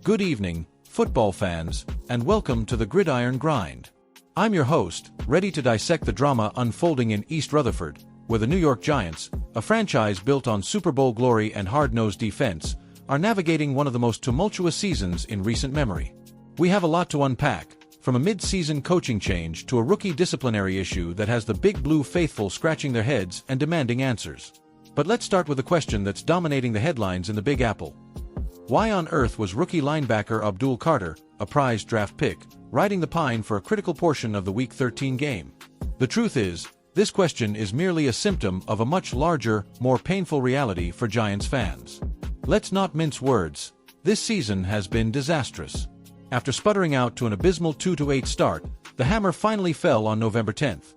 Good evening, football fans, and welcome to the Gridiron Grind. I'm your host, ready to dissect the drama unfolding in East Rutherford, where the New York Giants, a franchise built on Super Bowl glory and hard-nosed defense, are navigating one of the most tumultuous seasons in recent memory. We have a lot to unpack, from a mid-season coaching change to a rookie disciplinary issue that has the Big Blue faithful scratching their heads and demanding answers. But let's start with a question that's dominating the headlines in the Big Apple. Why on earth was rookie linebacker Abdul Carter, a prized draft pick, riding the pine for a critical portion of the Week 13 game? The truth is, this question is merely a symptom of a much larger, more painful reality for Giants fans. Let's not mince words. This season has been disastrous. After sputtering out to an abysmal 2-8 start, the hammer finally fell on November 10th.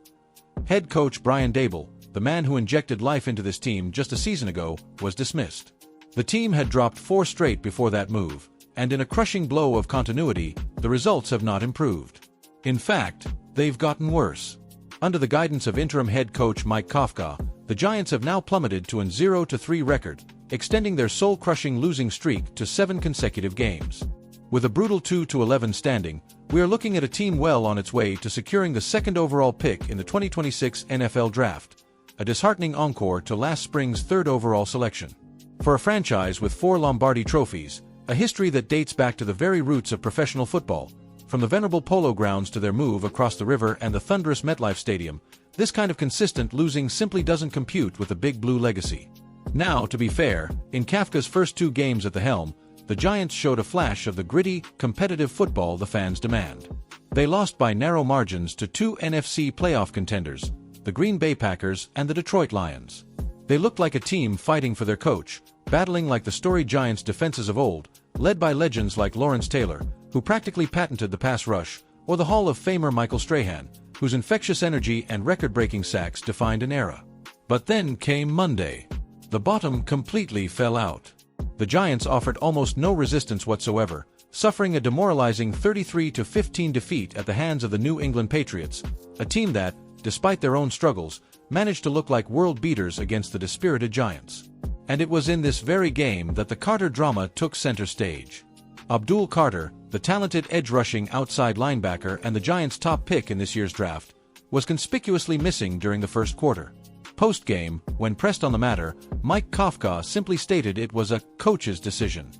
Head coach Brian Daboll, the man who injected life into this team just a season ago, was dismissed. The team had dropped 4 straight before that move, and in a crushing blow of continuity, the results have not improved. In fact, they've gotten worse. Under the guidance of interim head coach Mike Kafka, the Giants have now plummeted to an 0-3 record, extending their soul-crushing losing streak to 7 consecutive games. With a brutal 2-11 standing, we are looking at a team well on its way to securing the second overall pick in the 2026 NFL Draft, a disheartening encore to last spring's third overall selection. For a franchise with 4 Lombardi trophies, a history that dates back to the very roots of professional football, from the venerable Polo Grounds to their move across the river and the thunderous MetLife Stadium, this kind of consistent losing simply doesn't compute with the Big Blue legacy. Now, to be fair, in Kafka's first 2 games at the helm, the Giants showed a flash of the gritty, competitive football the fans demand. They lost by narrow margins to 2 NFC playoff contenders, the Green Bay Packers and the Detroit Lions. They looked like a team fighting for their coach, battling like the storied Giants defenses of old, led by legends like Lawrence Taylor, who practically patented the pass rush, or the Hall of Famer Michael Strahan, whose infectious energy and record-breaking sacks defined an era. But then came Monday. The bottom completely fell out. The Giants offered almost no resistance whatsoever, suffering a demoralizing 33-15 defeat at the hands of the New England Patriots, a team that, despite their own struggles, managed to look like world beaters against the dispirited Giants. And it was in this very game that the Carter drama took center stage. Abdul Carter, the talented edge-rushing outside linebacker and the Giants' top pick in this year's draft, was conspicuously missing during the first quarter. Post-game, when pressed on the matter, Mike Kafka simply stated it was a coach's decision.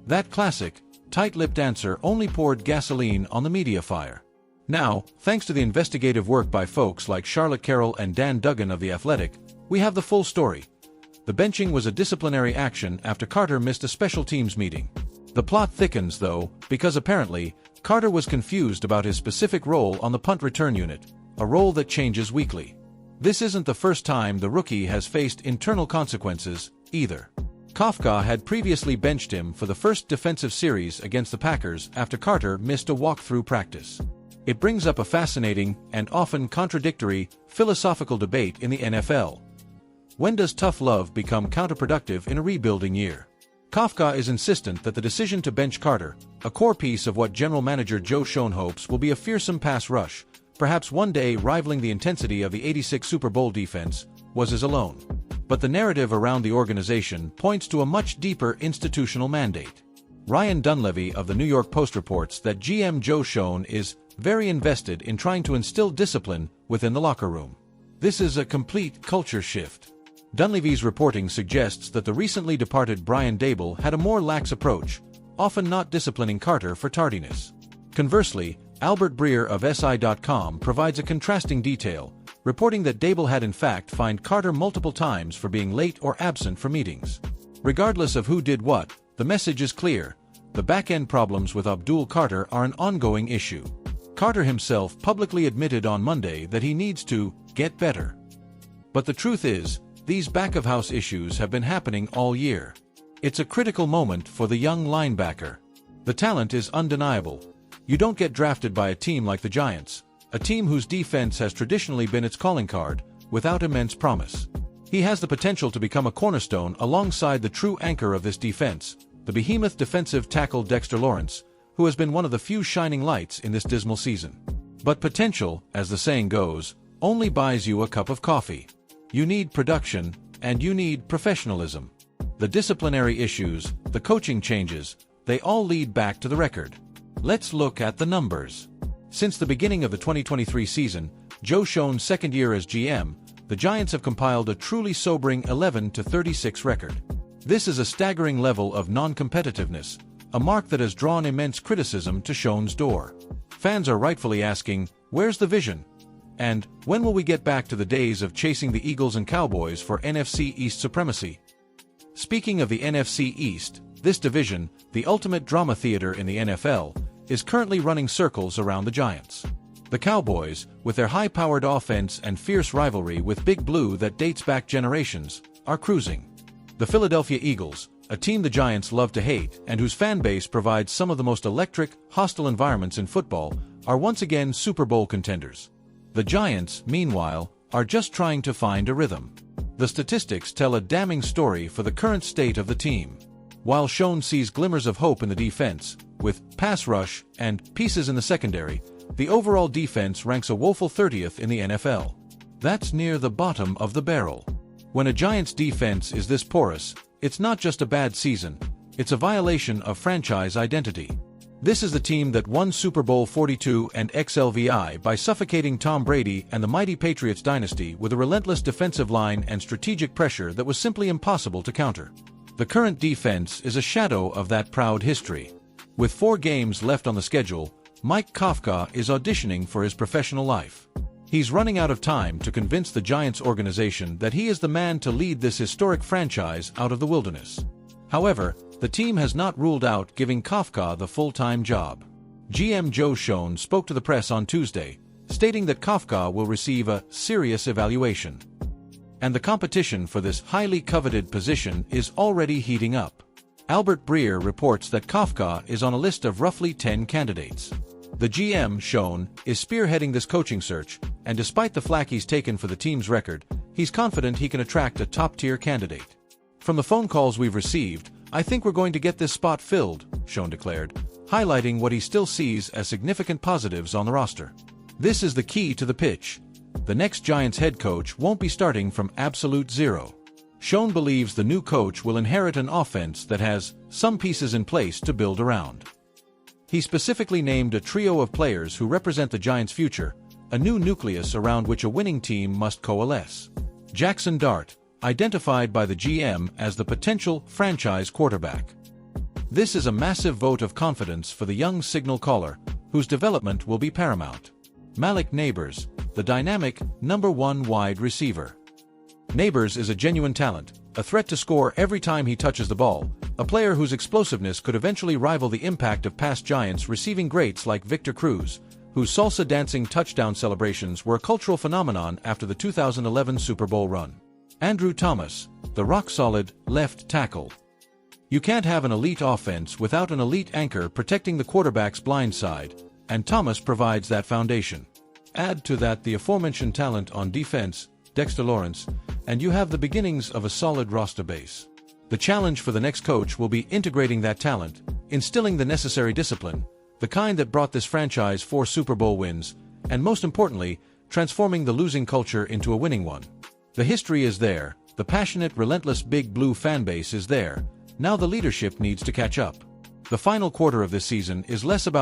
That classic, tight-lipped answer only poured gasoline on the media fire. Now, thanks to the investigative work by folks like Charlotte Carroll and Dan Duggan of The Athletic, we have the full story. The benching was a disciplinary action after Carter missed a special teams meeting. The plot thickens, though, because apparently, Carter was confused about his specific role on the punt return unit, a role that changes weekly. This isn't the first time the rookie has faced internal consequences, either. Kafka had previously benched him for the first defensive series against the Packers after Carter missed a walkthrough practice. It brings up a fascinating, and often contradictory, philosophical debate in the NFL. When does tough love become counterproductive in a rebuilding year? Kafka is insistent that the decision to bench Carter, a core piece of what general manager Joe Schoen hopes will be a fearsome pass rush, perhaps one day rivaling the intensity of the '86 Super Bowl defense, was his alone. But the narrative around the organization points to a much deeper institutional mandate. Ryan Dunleavy of the New York Post reports that GM Joe Schoen is very invested in trying to instill discipline within the locker room. This is a complete culture shift. Dunleavy's reporting suggests that the recently departed Brian Daboll had a more lax approach, often not disciplining Carter for tardiness. Conversely, Albert Breer of SI.com provides a contrasting detail, reporting that Daboll had in fact fined Carter multiple times for being late or absent for meetings. Regardless of who did what, the message is clear. The back-end problems with Abdul Carter are an ongoing issue. Carter himself publicly admitted on Monday that he needs to get better. But the truth is, these back-of-house issues have been happening all year. It's a critical moment for the young linebacker. The talent is undeniable. You don't get drafted by a team like the Giants, a team whose defense has traditionally been its calling card, without immense promise. He has the potential to become a cornerstone alongside the true anchor of this defense, the behemoth defensive tackle Dexter Lawrence, who has been one of the few shining lights in this dismal season. But potential, as the saying goes, only buys you a cup of coffee. You need production, and you need professionalism. The disciplinary issues, the coaching changes, they all lead back to the record. Let's look at the numbers. Since the beginning of the 2023 season, Joe Schoen's second year as GM, the Giants have compiled a truly sobering 11-36 record. This is a staggering level of non-competitiveness, a mark that has drawn immense criticism to Schoen's door. Fans are rightfully asking, where's the vision? And when will we get back to the days of chasing the Eagles and Cowboys for NFC East supremacy? Speaking of the NFC East, this division, the ultimate drama theater in the NFL, is currently running circles around the Giants. The Cowboys, with their high-powered offense and fierce rivalry with Big Blue that dates back generations, are cruising. The Philadelphia Eagles, a team the Giants love to hate and whose fan base provides some of the most electric, hostile environments in football, are once again Super Bowl contenders. The Giants, meanwhile, are just trying to find a rhythm. The statistics tell a damning story for the current state of the team. While Schoen sees glimmers of hope in the defense, with pass rush and pieces in the secondary, the overall defense ranks a woeful 30th in the NFL. That's near the bottom of the barrel. When a Giants defense is this porous, it's not just a bad season, it's a violation of franchise identity. This is the team that won Super Bowl 42 and XLVI by suffocating Tom Brady and the mighty Patriots dynasty with a relentless defensive line and strategic pressure that was simply impossible to counter. The current defense is a shadow of that proud history. With 4 games left on the schedule, Mike Kafka is auditioning for his professional life. He's running out of time to convince the Giants organization that he is the man to lead this historic franchise out of the wilderness. However, the team has not ruled out giving Kafka the full-time job. GM Joe Schoen spoke to the press on Tuesday, stating that Kafka will receive a serious evaluation. And the competition for this highly coveted position is already heating up. Albert Breer reports that Kafka is on a list of roughly 10 candidates. The GM, Schoen, is spearheading this coaching search, and despite the flack he's taken for the team's record, he's confident he can attract a top-tier candidate. From the phone calls we've received, I think we're going to get this spot filled, Schoen declared, highlighting what he still sees as significant positives on the roster. This is the key to the pitch. The next Giants head coach won't be starting from absolute zero. Schoen believes the new coach will inherit an offense that has some pieces in place to build around. He specifically named a trio of players who represent the Giants' future, a new nucleus around which a winning team must coalesce. Jaxson Dart, identified by the GM as the potential franchise quarterback. This is a massive vote of confidence for the young signal caller, whose development will be paramount. Malik Neighbors, the dynamic #1 wide receiver. Neighbors is a genuine talent, a threat to score every time he touches the ball, a player whose explosiveness could eventually rival the impact of past Giants receiving greats like Victor Cruz, whose salsa-dancing touchdown celebrations were a cultural phenomenon after the 2011 Super Bowl run. Andrew Thomas, the rock-solid left tackle. You can't have an elite offense without an elite anchor protecting the quarterback's blind side, and Thomas provides that foundation. Add to that the aforementioned talent on defense, Dexter Lawrence, and you have the beginnings of a solid roster base. The challenge for the next coach will be integrating that talent, instilling the necessary discipline, the kind that brought this franchise 4 Super Bowl wins, and most importantly, transforming the losing culture into a winning one. The history is there, the passionate, relentless Big Blue fanbase is there, now the leadership needs to catch up. The final quarter of this season is less about